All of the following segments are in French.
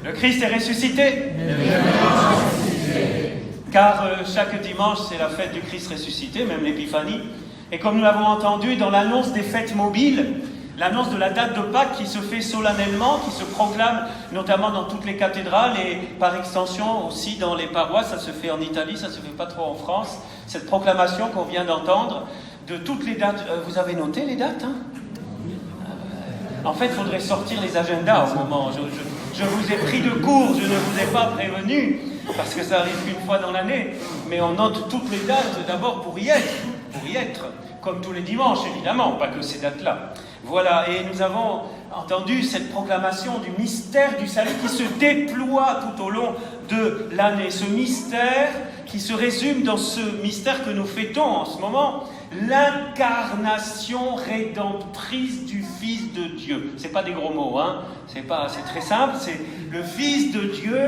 Le Christ est ressuscité. Car chaque dimanche, c'est la fête du Christ ressuscité, même l'Épiphanie. Et comme nous l'avons entendu dans l'annonce des fêtes mobiles, l'annonce de la date de Pâques qui se fait solennellement, qui se proclame notamment dans toutes les cathédrales et par extension aussi dans les paroisses, ça se fait en Italie, ça se fait pas trop en France, cette proclamation qu'on vient d'entendre de toutes les dates. Vous avez noté les dates, hein? En fait, il faudrait sortir les agendas au moment. Je vous ai pris de court, je ne vous ai pas prévenu, parce que ça arrive qu'une fois dans l'année, mais on note toutes les dates d'abord pour y être, comme tous les dimanches évidemment, pas que ces dates-là. Voilà, et nous avons entendu cette proclamation du mystère du salut qui se déploie tout au long de l'année. Ce mystère qui se résume dans ce mystère que nous fêtons en ce moment, l'incarnation rédemptrice du Fils de Dieu. C'est pas des gros mots, hein. C'est très simple, c'est le Fils de Dieu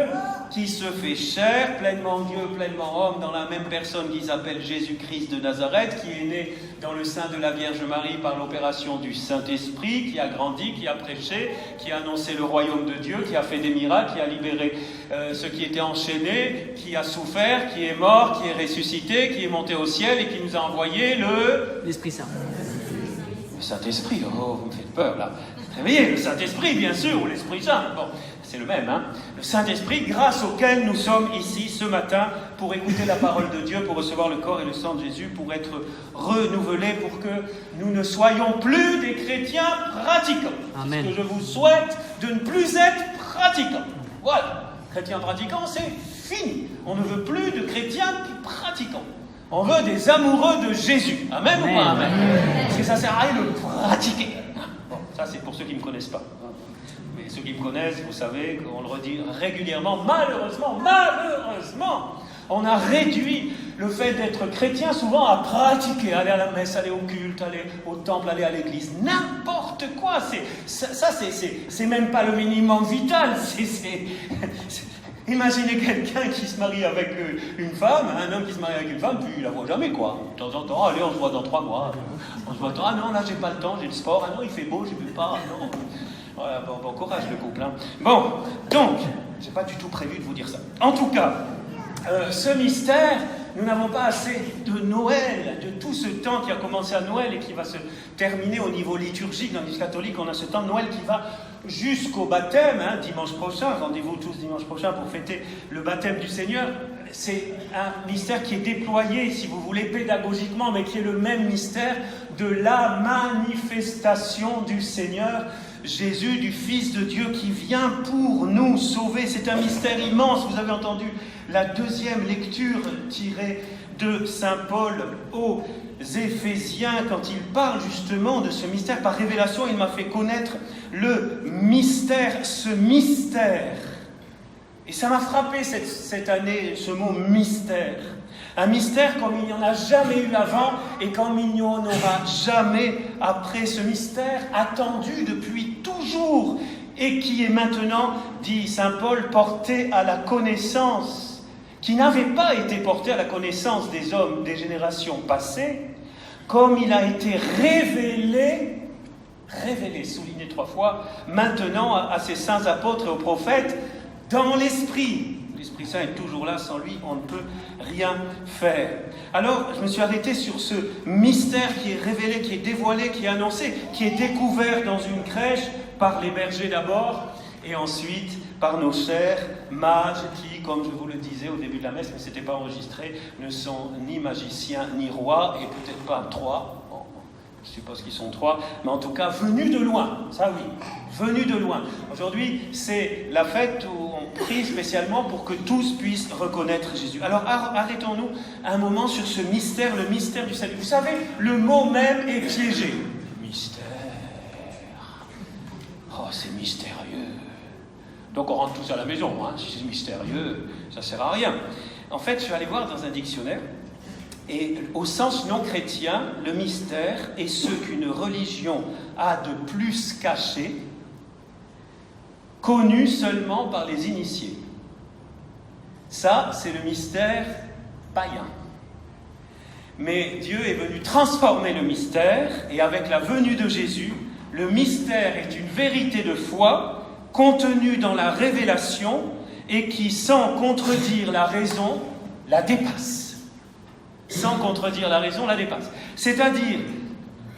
qui se fait chair, pleinement Dieu, pleinement homme, dans la même personne qui s'appelle Jésus-Christ de Nazareth, qui est né dans le sein de la Vierge Marie par l'opération du Saint-Esprit, qui a grandi, qui a prêché, qui a annoncé le royaume de Dieu, qui a fait des miracles, qui a libéré ceux qui étaient enchaînés, qui a souffert, qui est mort, qui est ressuscité, qui est monté au ciel et qui nous a envoyé l'Esprit Saint. Le Saint-Esprit, oh, vous me faites peur là. Réveillez, le Saint-Esprit, bien sûr, ou l'Esprit Saint. Bon, c'est le même, hein. Le Saint-Esprit, grâce auquel nous sommes ici ce matin pour écouter la parole de Dieu, pour recevoir le corps et le sang de Jésus, pour être renouvelés, pour que nous ne soyons plus des chrétiens pratiquants. Amen. C'est ce que je vous souhaite, de ne plus être pratiquants. Voilà, chrétiens pratiquants, c'est fini. On ne veut plus de chrétiens pratiquants. On veut des amoureux de Jésus. Amen, ou pas amen? Parce que ça sert à rien de le pratiquer. Bon, ça c'est pour ceux qui ne me connaissent pas. Mais ceux qui me connaissent, vous savez qu'on le redit régulièrement. Malheureusement, on a réduit le fait d'être chrétien souvent à pratiquer, aller à la messe, aller au culte, aller au temple, aller à l'église. N'importe quoi. C'est même pas le minimum vital. Imaginez quelqu'un qui se marie avec une femme, un homme qui se marie avec une femme, puis il la voit jamais, quoi. De temps en temps, allez, on se voit dans 3 mois. On se voit, ah non, là, j'ai pas le temps, j'ai le sport. Ah non, il fait beau, je ne peux pas. Non. Voilà, bon courage, le couple. Hein. Bon, donc, j'ai pas du tout prévu de vous dire ça. En tout cas, ce mystère, nous n'avons pas assez de Noël, de tout ce temps qui a commencé à Noël et qui va se terminer au niveau liturgique. Dans l'Église catholique, on a ce temps de Noël qui va jusqu'au baptême, hein, dimanche prochain. Rendez-vous tous dimanche prochain pour fêter le baptême du Seigneur. C'est un mystère qui est déployé, si vous voulez, pédagogiquement, mais qui est le même mystère de la manifestation du Seigneur Jésus, du Fils de Dieu qui vient pour nous sauver. C'est un mystère immense. Vous avez entendu la deuxième lecture tirée de Saint Paul aux Éphésiens quand il parle justement de ce mystère. Par révélation, il m'a fait connaître le mystère, ce mystère. Et ça m'a frappé cette année, ce mot mystère. Un mystère comme il n'y en a jamais eu avant et comme il n'y en aura jamais après. Ce mystère attendu depuis toujours et qui est maintenant, dit Saint Paul, porté à la connaissance, qui n'avait pas été porté à la connaissance des hommes des générations passées, comme il a été révélé, souligné 3 fois, maintenant à ses saints apôtres et aux prophètes, dans l'Esprit. L'Esprit Saint est toujours là, sans lui, on ne peut rien faire. Alors, je me suis arrêté sur ce mystère qui est révélé, qui est dévoilé, qui est annoncé, qui est découvert dans une crèche par les bergers d'abord, et ensuite par nos chers mages qui, comme je vous le disais au début de la messe, mais ce n'était pas enregistré, ne sont ni magiciens ni rois, et peut-être pas 3. Je suppose qu'ils sont 3, mais en tout cas, venus de loin, ça oui, venus de loin. Aujourd'hui, c'est la fête où on prie spécialement pour que tous puissent reconnaître Jésus. Alors, arrêtons-nous un moment sur ce mystère, le mystère du salut. Vous savez, le mot même est piégé. Mystère. Oh, c'est mystérieux. Donc, on rentre tous à la maison, hein. Si c'est mystérieux, ça ne sert à rien. En fait, je suis allé voir dans un dictionnaire. Et au sens non chrétien, le mystère est ce qu'une religion a de plus caché, connu seulement par les initiés. Ça, c'est le mystère païen. Mais Dieu est venu transformer le mystère, et avec la venue de Jésus, le mystère est une vérité de foi contenue dans la révélation et qui, sans contredire la raison, la dépasse. Sans contredire la raison, la dépasse. C'est-à-dire,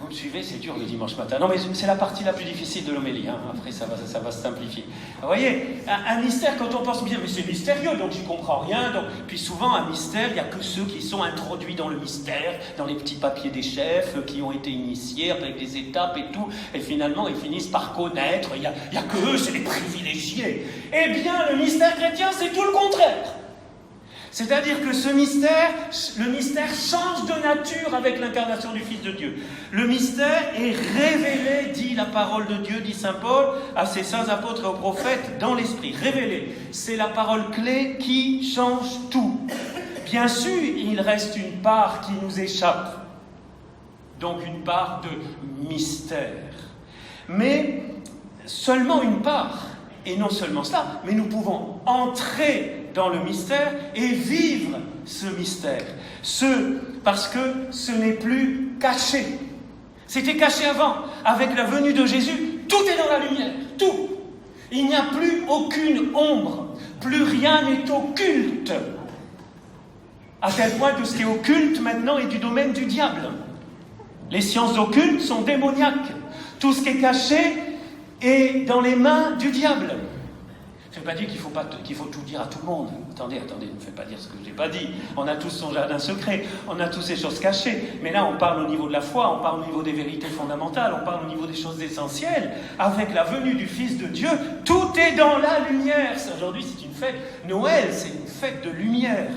vous me suivez, c'est dur le dimanche matin. Non, mais c'est la partie la plus difficile de l'homélie. Après, ça va se simplifier. Vous voyez, un mystère, quand on pense bien, mais c'est mystérieux, donc j'y comprends rien. Donc... Puis souvent, un mystère, il n'y a que ceux qui sont introduits dans le mystère, dans les petits papiers des chefs, qui ont été initiés avec des étapes et tout. Et finalement, ils finissent par connaître. Il n'y a que eux, c'est les privilégiés. Eh bien, le mystère chrétien, c'est tout le contraire. C'est-à-dire que ce mystère, le mystère change de nature avec l'incarnation du Fils de Dieu. Le mystère est révélé, dit la parole de Dieu, dit saint Paul, à ses saints apôtres et aux prophètes, dans l'esprit. Révélé, c'est la parole clé qui change tout. Bien sûr, il reste une part qui nous échappe. Donc une part de mystère. Mais seulement une part. Et non seulement cela, mais nous pouvons entrer dans le mystère et vivre ce mystère. Parce que ce n'est plus caché. C'était caché avant. Avec la venue de Jésus, tout est dans la lumière. Tout. Il n'y a plus aucune ombre. Plus rien n'est occulte. À tel point que ce qui est occulte maintenant est du domaine du diable. Les sciences occultes sont démoniaques. Tout ce qui est caché est dans les mains du diable. Je ne veux pas dire qu'il faut tout dire à tout le monde. Attendez, ne me faites pas dire ce que je n'ai pas dit. On a tous son jardin secret, on a tous ces choses cachées. Mais là, on parle au niveau de la foi, on parle au niveau des vérités fondamentales, on parle au niveau des choses essentielles. Avec la venue du Fils de Dieu, tout est dans la lumière. Aujourd'hui, c'est une fête. Noël, c'est une fête de lumière.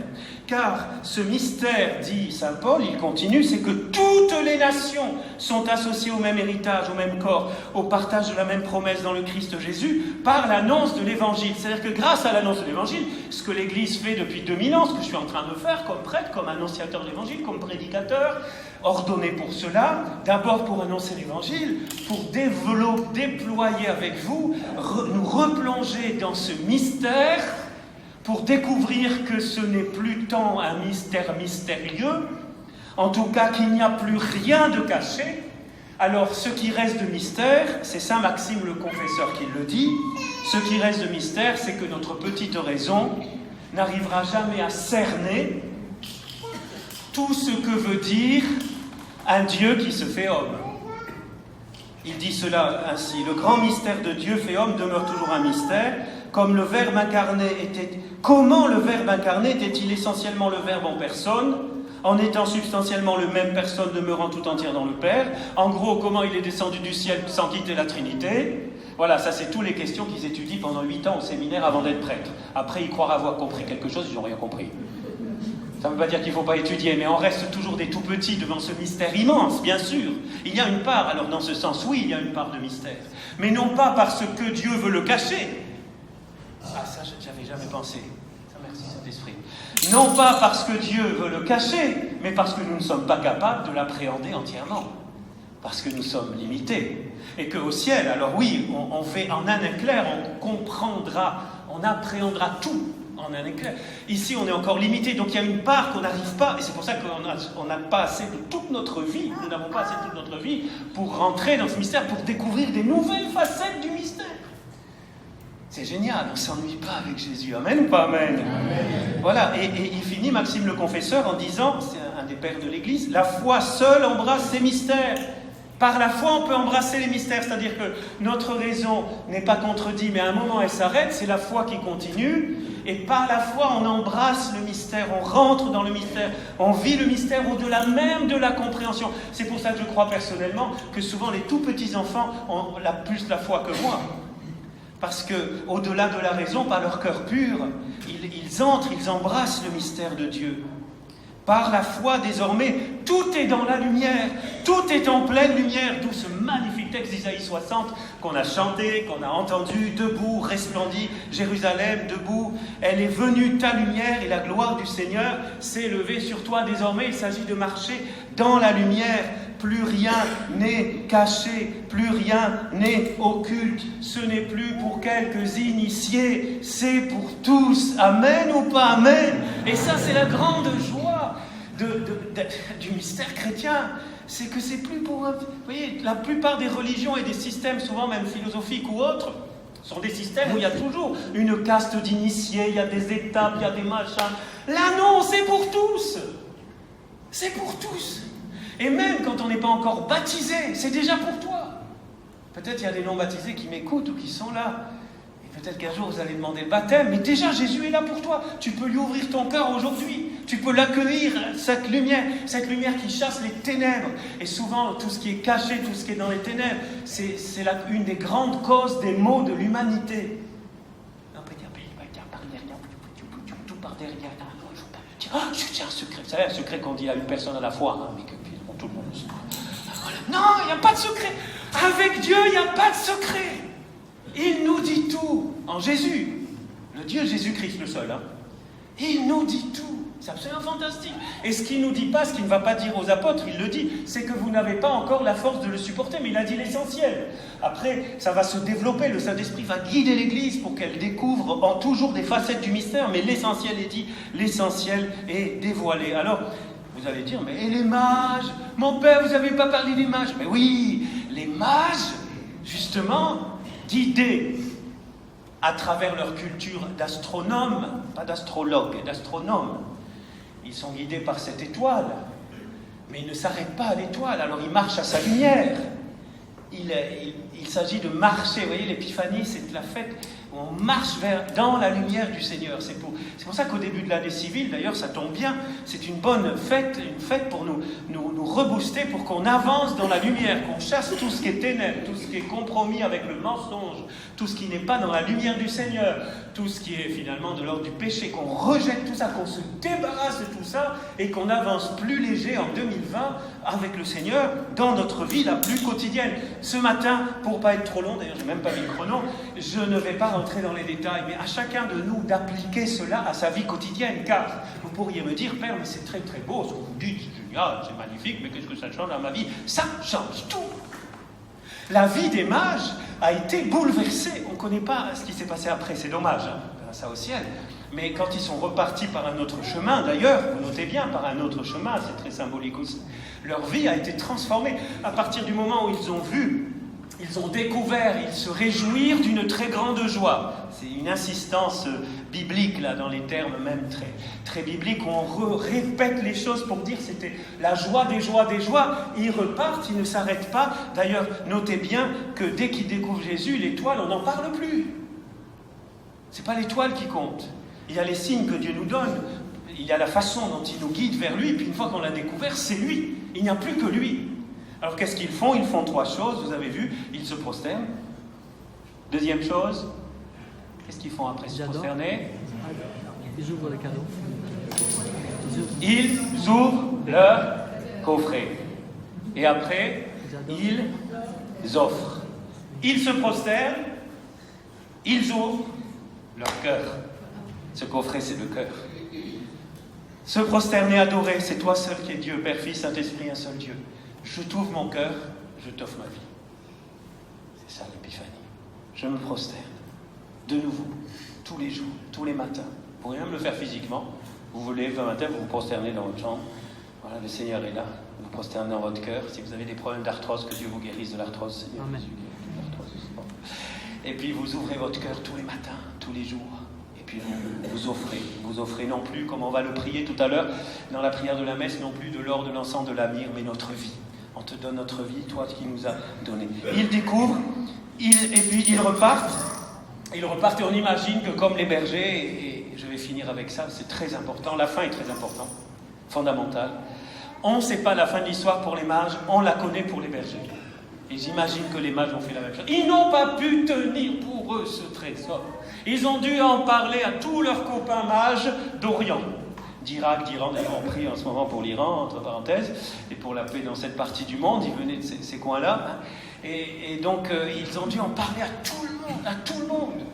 Car ce mystère, dit saint Paul, il continue, c'est que toutes les nations sont associées au même héritage, au même corps, au partage de la même promesse dans le Christ Jésus, par l'annonce de l'Évangile. C'est-à-dire que grâce à l'annonce de l'Évangile, ce que l'Église fait depuis 2000 ans, ce que je suis en train de faire comme prêtre, comme annonciateur de l'Évangile, comme prédicateur, ordonné pour cela, d'abord pour annoncer l'Évangile, pour déployer avec vous, nous replonger dans ce mystère, pour découvrir que ce n'est plus tant un mystère mystérieux, en tout cas qu'il n'y a plus rien de caché. Alors ce qui reste de mystère, c'est saint Maxime le Confesseur qui le dit, ce qui reste de mystère, c'est que notre petite raison n'arrivera jamais à cerner tout ce que veut dire un Dieu qui se fait homme. Il dit cela ainsi: le grand mystère de Dieu fait homme demeure toujours un mystère. Comment le Verbe incarné était-il essentiellement le Verbe en personne, en étant substantiellement le même personne demeurant tout entière dans le Père? En gros, comment il est descendu du ciel sans quitter la Trinité? Voilà, ça c'est toutes les questions qu'ils étudient pendant 8 ans au séminaire avant d'être prêtres. Après, ils croient avoir compris quelque chose, ils n'ont rien compris. Ça ne veut pas dire qu'il ne faut pas étudier, mais on reste toujours des tout petits devant ce mystère immense, bien sûr. Il y a une part, alors dans ce sens, oui, il y a une part de mystère. Mais non pas parce que Dieu veut le cacher. Ah, ça, je n'avais jamais pensé. Merci, Saint-Esprit. Non pas parce que Dieu veut le cacher, mais parce que nous ne sommes pas capables de l'appréhender entièrement. Parce que nous sommes limités. Et qu'au ciel, alors oui, on fait en un éclair, on comprendra, on appréhendera tout. En un éclair. Ici, on est encore limité, donc il y a une part qu'on n'arrive pas, et c'est pour ça qu'on n'a pas assez de toute notre vie, nous n'avons pas assez de toute notre vie pour rentrer dans ce mystère, pour découvrir des nouvelles facettes du mystère. C'est génial, on ne s'ennuie pas avec Jésus, amen ou pas amen? Amen. Voilà, et il finit Maxime le Confesseur en disant, c'est un des pères de l'Église, la foi seule embrasse ces mystères. Par la foi, on peut embrasser les mystères, c'est-à-dire que notre raison n'est pas contredite, mais à un moment elle s'arrête, c'est la foi qui continue, et par la foi, on embrasse le mystère, on rentre dans le mystère, on vit le mystère au-delà même de la compréhension. C'est pour ça que je crois personnellement que souvent les tout petits enfants ont plus la foi que moi. Parce que, au-delà de la raison, par leur cœur pur, ils embrassent le mystère de Dieu. Par la foi, désormais, tout est dans la lumière, tout est en pleine lumière, d'où ce magnifique texte d'Isaïe 60 qu'on a chanté, qu'on a entendu, debout, resplendit, Jérusalem, debout, elle est venue ta lumière et la gloire du Seigneur s'est levée sur toi. Désormais, il s'agit de marcher dans la lumière. Plus rien n'est caché, plus rien n'est occulte. Ce n'est plus pour quelques initiés, c'est pour tous. Amen ou pas amen? Et ça, c'est la grande joie du mystère chrétien. C'est que c'est plus pour... Vous voyez, la plupart des religions et des systèmes, souvent même philosophiques ou autres, Ce sont des systèmes où il y a toujours une caste d'initiés, il y a des étapes, il y a des machins. Là non, c'est pour tous. C'est pour tous. Et même quand on n'est pas encore baptisé, c'est déjà pour toi. Peut-être il y a des non-baptisés qui m'écoutent ou qui sont là. Et peut-être qu'un jour vous allez demander le baptême, mais déjà Jésus est là pour toi. Tu peux lui ouvrir ton cœur aujourd'hui. Tu peux l'accueillir, cette lumière qui chasse les ténèbres. Et souvent, tout ce qui est caché, tout ce qui est dans les ténèbres, c'est une des grandes causes des maux de l'humanité. On peut dire, par derrière, tout par derrière. Ah, j'ai un secret. Vous savez, un secret qu'on dit à une personne à la fois, hein, mais que tout le monde le sait. Voilà. Non, il n'y a pas de secret. Avec Dieu, il n'y a pas de secret. Il nous dit tout. En Jésus, le Dieu Jésus-Christ le seul, hein, il nous dit tout. C'est absolument fantastique. Et ce qu'il ne nous dit pas, ce qu'il ne va pas dire aux apôtres, il le dit, c'est que vous n'avez pas encore la force de le supporter, mais il a dit l'essentiel. Après, ça va se développer, le Saint-Esprit va guider l'Église pour qu'elle découvre en toujours des facettes du mystère, mais l'essentiel est dit, l'essentiel est dévoilé. Alors, vous allez dire, mais et les mages? Mon père, vous n'avez pas parlé des mages? Mais oui, les mages, justement, guidés à travers leur culture d'astronomes, pas d'astrologues, d'astronomes. Ils sont guidés par cette étoile, mais ils ne s'arrêtent pas à l'étoile, alors ils marchent à sa lumière. Il s'agit de marcher, vous voyez, l'épiphanie, c'est la fête où on marche dans la lumière du Seigneur. C'est pour ça qu'au début de l'année civile, d'ailleurs, ça tombe bien, c'est une bonne fête, une fête pour nous rebooster, pour qu'on avance dans la lumière, qu'on chasse tout ce qui est ténèbres, tout ce qui est compromis avec le mensonge, tout ce qui n'est pas dans la lumière du Seigneur, tout ce qui est finalement de l'ordre du péché, qu'on rejette tout ça, qu'on se débarrasse de tout ça et qu'on avance plus léger en 2020 avec le Seigneur dans notre vie la plus quotidienne. Ce matin, pour ne pas être trop long, d'ailleurs je n'ai même pas mis le chrono, je ne vais pas rentrer dans les détails, mais à chacun de nous d'appliquer cela à sa vie quotidienne, car vous pourriez me dire, Père, mais c'est très très beau ce que vous dites, c'est génial, c'est magnifique, mais qu'est-ce que ça change dans ma vie? Ça change tout. La vie des mages a été bouleversée. On ne connaît pas ce qui s'est passé après, c'est dommage, hein, grâce au ciel. Mais quand ils sont repartis par un autre chemin, d'ailleurs, vous notez bien, par un autre chemin, c'est très symbolique aussi, leur vie a été transformée. À partir du moment où ils ont vu, ils ont découvert, ils se réjouirent d'une très grande joie. C'est une insistance biblique, là, dans les termes même très, très bibliques, où on répète les choses pour dire c'était la joie des joies des joies. Ils repartent, ils ne s'arrêtent pas. D'ailleurs, notez bien que dès qu'ils découvrent Jésus, l'étoile, on n'en parle plus. C'est pas l'étoile qui compte. Il y a les signes que Dieu nous donne, il y a la façon dont il nous guide vers lui, puis une fois qu'on l'a découvert, c'est lui. Il n'y a plus que lui. Alors qu'est-ce qu'ils font? Ils font trois choses, vous avez vu, ils se prosternent. Deuxième chose, qu'est-ce qu'ils font après se prosterner? Ils ouvrent les cadeaux. Ils ouvrent leur coffret. Et après, ils offrent. Ils se prosternent, ils ouvrent leur cœur. Ce coffret, c'est le cœur. Se prosterner, adorer, c'est toi seul qui es Dieu, Père, Fils, Saint-Esprit, un seul Dieu. Je t'ouvre mon cœur, je t'offre ma vie. C'est ça l'épiphanie. Je me prosterne, de nouveau, tous les jours, tous les matins. Vous pouvez même le faire physiquement. Vous voulez, le matin, vous vous prosternez dans votre chambre. Voilà, le Seigneur est là. Vous vous prosternez dans votre cœur. Si vous avez des problèmes d'arthrose, que Dieu vous guérisse de l'arthrose, Seigneur. Amen. Jésus guérit de l'arthrose. Et puis vous ouvrez votre cœur tous les matins, tous les jours. Et puis vous offrez non plus, comme on va le prier tout à l'heure, dans la prière de la messe, non plus de l'or, de l'encens, de la myrrhe, mais notre vie. On te donne notre vie, toi qui nous as donné. Ils découvrent, et puis ils repartent. Ils repartent et on imagine que comme les bergers, et je vais finir avec ça, c'est très important, la fin est très importante, fondamentale. On ne sait pas la fin de l'histoire pour les mages, on la connaît pour les bergers. Et j'imagine que les mages ont fait la même chose. Ils n'ont pas pu tenir pour eux ce trésor. Ils ont dû en parler à tous leurs copains mages d'Orient. D'Irak, d'Iran, d'ailleurs on prie en ce moment pour l'Iran, entre parenthèses, et pour la paix dans cette partie du monde, ils venaient de ces coins-là. Hein. Et donc ils ont dû en parler à tout le monde,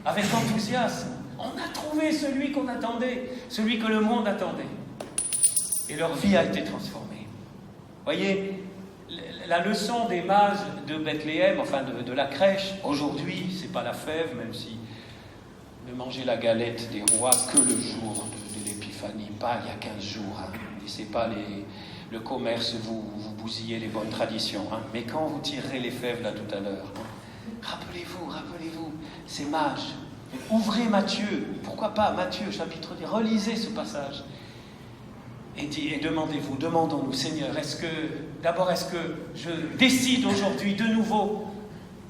avec enthousiasme. On a trouvé celui qu'on attendait, celui que le monde attendait. Et leur vie a été transformée. Voyez, la leçon des mages de Bethléem, enfin de la crèche, aujourd'hui, c'est pas la fève, même si ne manger la galette des rois que le jour de l'épiphanie, pas il y a 15 jours. Hein. Laissez pas le commerce vous bousiller les bonnes traditions. Hein. Mais quand vous tirerez les fèves là tout à l'heure, rappelez-vous, ces mages. Ouvrez Matthieu, pourquoi pas Matthieu, chapitre 10, relisez ce passage. Et demandons-nous, Seigneur, est-ce que je décide aujourd'hui de nouveau,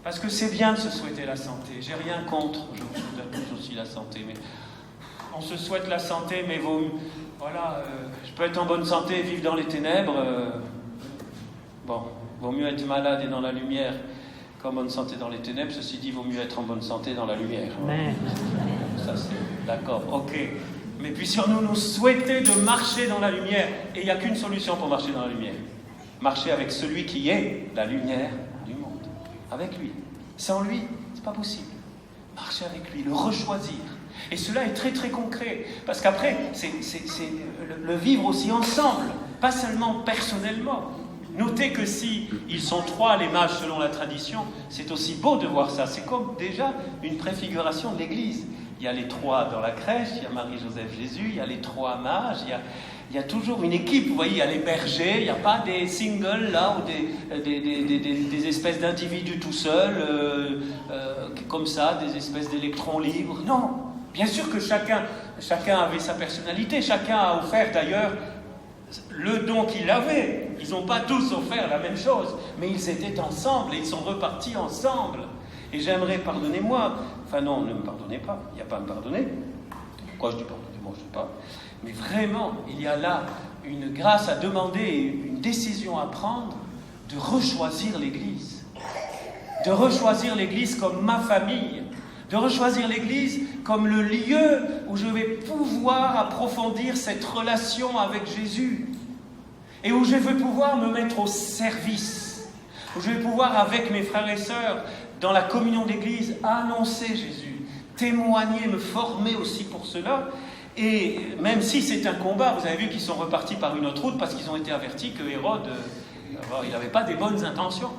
parce que c'est bien de se souhaiter la santé, j'ai rien contre, je vous souhaite à tous aussi la santé, mais on se souhaite la santé, mais je peux être en bonne santé et vivre dans les ténèbres, vaut mieux être malade et dans la lumière qu'en bonne santé dans les ténèbres, ceci dit, vaut mieux être en bonne santé dans la lumière. Mais... Ça c'est, d'accord, ok. Mais puissions-nous souhaiter de marcher dans la lumière. Et il n'y a qu'une solution pour marcher dans la lumière. Marcher avec celui qui est la lumière du monde. Avec lui. Sans lui, c'est pas possible. Marcher avec lui, le rechoisir. Et cela est très très concret. Parce qu'après, c'est le vivre aussi ensemble. Pas seulement personnellement. Notez que si ils sont 3, les mages, selon la tradition, c'est aussi beau de voir ça. C'est comme déjà une préfiguration de l'Église. Il y a les 3 dans la crèche, il y a Marie, Joseph, Jésus, il y a les 3 mages, il y a toujours une équipe, vous voyez, il y a les bergers, il n'y a pas des singles là, ou des espèces d'individus tout seuls, comme ça, des espèces d'électrons libres. Non, bien sûr que chacun avait sa personnalité, chacun a offert d'ailleurs le don qu'il avait. Ils n'ont pas tous offert la même chose, mais ils étaient ensemble et ils sont repartis ensemble. Et j'aimerais, pardonnez-moi, enfin non, ne me pardonnez pas, il n'y a pas à me pardonner. Pourquoi je dis pardonnez-moi, je ne sais pas. Mais vraiment, il y a là une grâce à demander, une décision à prendre de rechoisir l'Église. De rechoisir l'Église comme ma famille. De rechoisir l'Église comme le lieu où je vais pouvoir approfondir cette relation avec Jésus. Et où je vais pouvoir me mettre au service. Où je vais pouvoir, avec mes frères et sœurs, dans la communion d'église, annoncer Jésus, témoigner, me former aussi pour cela. Et même si c'est un combat, vous avez vu qu'ils sont repartis par une autre route parce qu'ils ont été avertis que Hérode, il n'avait pas des bonnes intentions.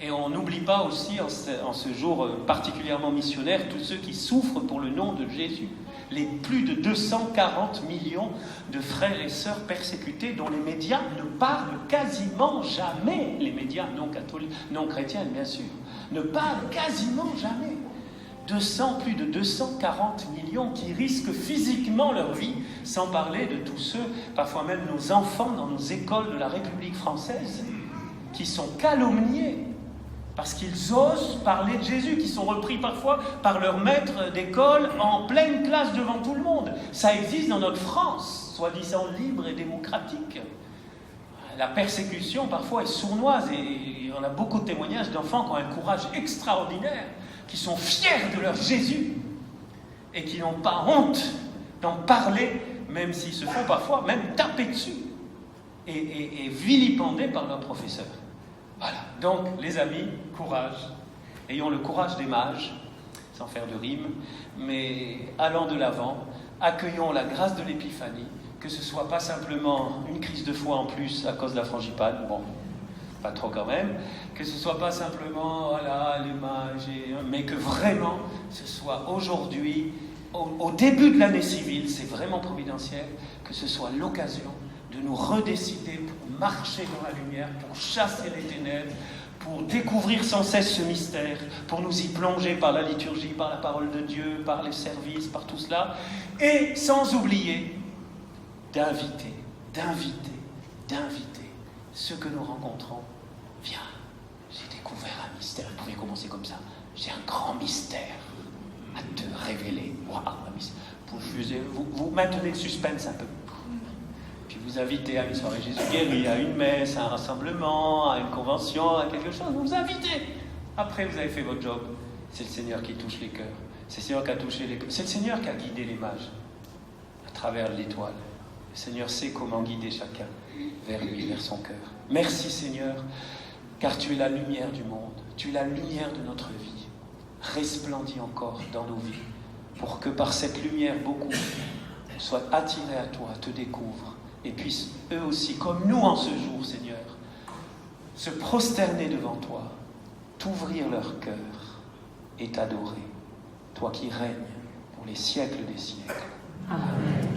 Et on n'oublie pas aussi, en ce jour particulièrement missionnaire, tous ceux qui souffrent pour le nom de Jésus. Les plus de 240 millions de frères et sœurs persécutés dont les médias ne parlent quasiment jamais, les médias non catholiques, non chrétiens bien sûr, ne parlent quasiment jamais. Plus de 240 millions qui risquent physiquement leur vie, sans parler de tous ceux, parfois même nos enfants dans nos écoles de la République française, qui sont calomniés parce qu'ils osent parler de Jésus, qui sont repris parfois par leur maître d'école en pleine classe devant tout le monde. Ça existe dans notre France, soi-disant libre et démocratique. La persécution parfois est sournoise et on a beaucoup de témoignages d'enfants qui ont un courage extraordinaire, qui sont fiers de leur Jésus et qui n'ont pas honte d'en parler, même s'ils se font parfois même taper dessus et vilipendés par leurs professeurs. Voilà, donc les amis, courage. Ayons le courage des mages, sans faire de rime, mais allons de l'avant, accueillons la grâce de l'épiphanie, que ce soit pas simplement une crise de foi en plus à cause de la frangipane, bon, pas trop quand même, que ce soit pas simplement, voilà, les mages, mais que vraiment ce soit aujourd'hui, au début de l'année civile, c'est vraiment providentiel, que ce soit l'occasion de nous redécider pour marcher dans la lumière, pour chasser les ténèbres, pour découvrir sans cesse ce mystère, pour nous y plonger par la liturgie, par la parole de Dieu, par les services, par tout cela, et sans oublier d'inviter ceux que nous rencontrons. Viens, j'ai découvert un mystère. Vous pouvez commencer comme ça. J'ai un grand mystère à te révéler. Waouh, un mystère. Vous maintenez le suspense un peu. Puis vous invitez à une soirée Jésus guéri, à une messe, à un rassemblement, à une convention, à quelque chose. Vous invitez. Après, vous avez fait votre job. C'est le Seigneur qui touche les cœurs. C'est le Seigneur qui a touché les cœurs. C'est le Seigneur qui a guidé les mages à travers l'étoile. Le Seigneur sait comment guider chacun vers lui, vers son cœur. Merci Seigneur, car tu es la lumière du monde. Tu es la lumière de notre vie. Resplendis encore dans nos vies, pour que par cette lumière, beaucoup soient attirés à toi, te découvrent, et puissent eux aussi, comme nous en ce jour, Seigneur, se prosterner devant toi, t'ouvrir leur cœur et t'adorer, toi qui règnes pour les siècles des siècles. Amen.